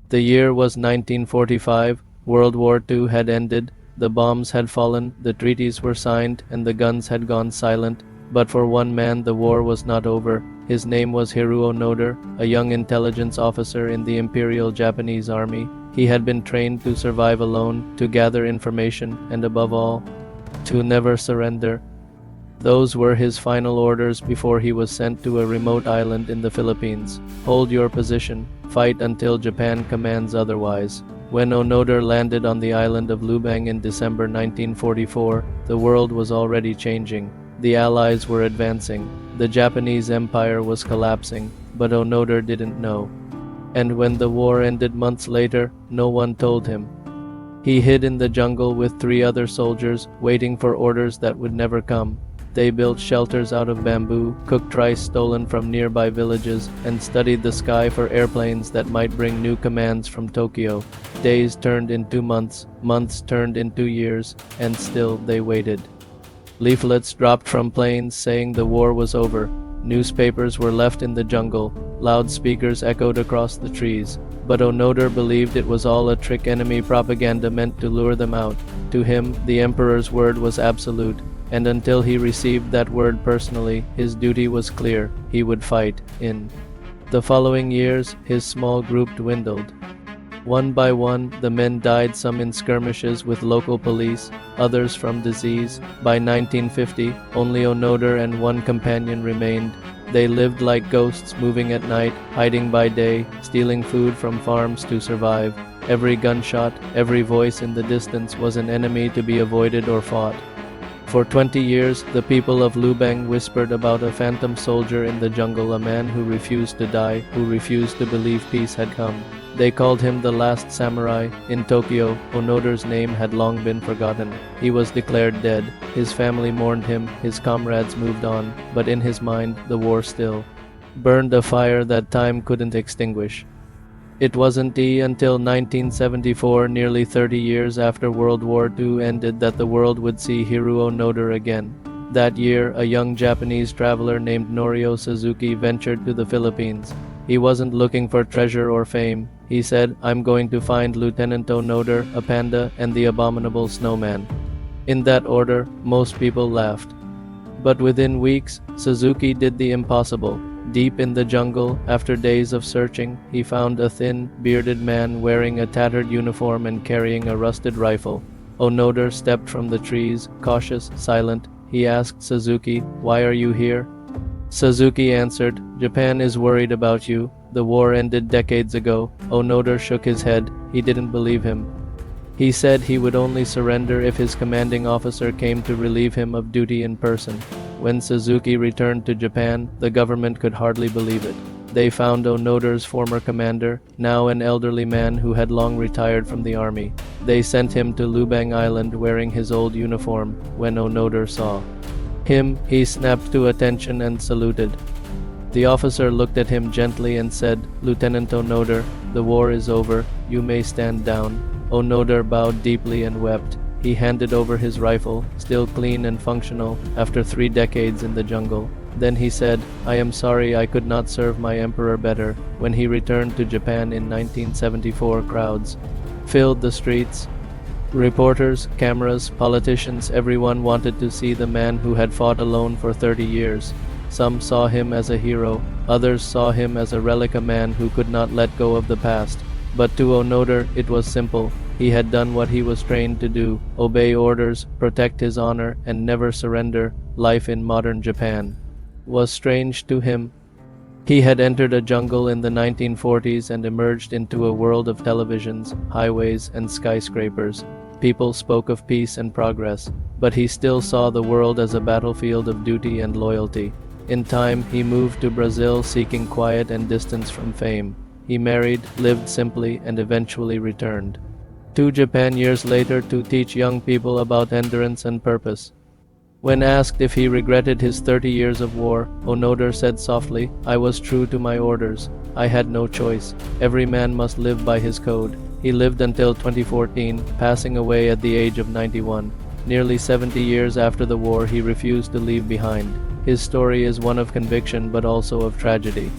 The year was 1945, World War II had ended, the bombs had fallen, the treaties were signed, and the guns had gone silent. But for one man the war was not over. His name was Hiroo Onoda, a young intelligence officer in the Imperial Japanese Army. He had been trained to survive alone, to gather information, and above all, to never surrender. Those were his final orders before he was sent to a remote island in the Philippines. Hold your position, fight until Japan commands otherwise. When Onoda landed on the island of Lubang in December 1944, the world was already changing. The Allies were advancing. The Japanese Empire was collapsing, but Onoda didn't know. And when the war ended months later, no one told him. He hid in the jungle with 3 other soldiers, waiting for orders that would never come. They built shelters out of bamboo, cooked rice stolen from nearby villages, and studied the sky for airplanes that might bring new commands from Tokyo. Days turned into months, months turned into years, and still they waited. Leaflets dropped from planes saying the war was over. Newspapers were left in the jungle. Loudspeakers echoed across the trees. But Onoda believed it was all a trick, enemy propaganda meant to lure them out. To him, the emperor's word was absolute. And until he received that word personally, his duty was clear. He would fight. In the following years, his small group dwindled. One by one, the men died, some in skirmishes with local police, others from disease. By 1950, only Onoda and one companion remained. They lived like ghosts, moving at night, hiding by day, stealing food from farms to survive. Every gunshot, every voice in the distance was an enemy to be avoided or fought. For 20 years, the people of Lubang whispered about a phantom soldier in the jungle, a man who refused to die, who refused to believe peace had come. They called him the last samurai. In Tokyo, Onoda's name had long been forgotten. He was declared dead. His family mourned him, his comrades moved on, but in his mind, the war still burned a fire that time couldn't extinguish. It wasn't until 1974, nearly 30 years after World War II ended, that the world would see Hiroo Onoda again. That year, a young Japanese traveler named Norio Suzuki ventured to the Philippines. He wasn't looking for treasure or fame. He said, "I'm going to find Lieutenant Onoda, a panda, and the abominable snowman." In that order, most people laughed. But within weeks, Suzuki did the impossible. Deep in the jungle, after days of searching, he found a thin, bearded man wearing a tattered uniform and carrying a rusted rifle. Onoda stepped from the trees, cautious, silent. He asked Suzuki, "Why are you here?" Suzuki answered, "Japan is worried about you. The war ended decades ago." Onoda shook his head. He didn't believe him. He said he would only surrender if his commanding officer came to relieve him of duty in person. When Suzuki returned to Japan, the government could hardly believe it. They found Onoda's former commander, now an elderly man who had long retired from the army. They sent him to Lubang Island wearing his old uniform. When Onoda saw him, he snapped to attention and saluted. The officer looked at him gently and said, "Lieutenant Onoda, the war is over. You may stand down." Onoda bowed deeply and wept. He handed over his rifle, still clean and functional, after 3 decades in the jungle. Then he said, "I am sorry I could not serve my emperor better." When he returned to Japan in 1974, crowds filled the streets. Reporters, cameras, politicians, everyone wanted to see the man who had fought alone for 30 years. Some saw him as a hero, others saw him as a relic, a man who could not let go of the past. But to Onoda, it was simple. He had done what he was trained to do: obey orders, protect his honor, and never surrender. Life in modern Japan was strange to him. He had entered a jungle in the 1940s and emerged into a world of televisions, highways, and skyscrapers. People spoke of peace and progress, but he still saw the world as a battlefield of duty and loyalty. In time, he moved to Brazil, seeking quiet and distance from fame. He married, lived simply, and eventually returned to Japan years later to teach young people about endurance and purpose. When asked if he regretted his 30 years of war, Onoda said softly, "I was true to my orders. I had no choice. Every man must live by his code." He lived until 2014, passing away at the age of 91. Nearly 70 years after the war, he refused to leave behind. His story is one of conviction but also of tragedy.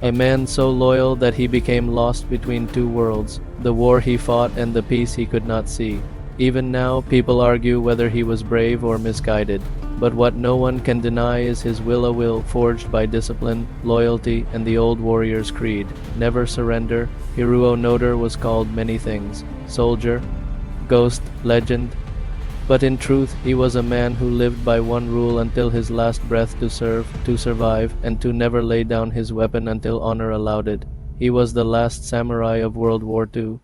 A man so loyal that he became lost between two worlds, the war he fought and the peace he could not see. Even now, people argue whether he was brave or misguided. But what no one can deny is his will forged by discipline, loyalty, and the old warrior's creed. Never surrender. Hiroo Onoda was called many things: soldier, ghost, legend. But in truth, he was a man who lived by one rule until his last breath: to serve, to survive, and to never lay down his weapon until honor allowed it. He was the last samurai of World War II.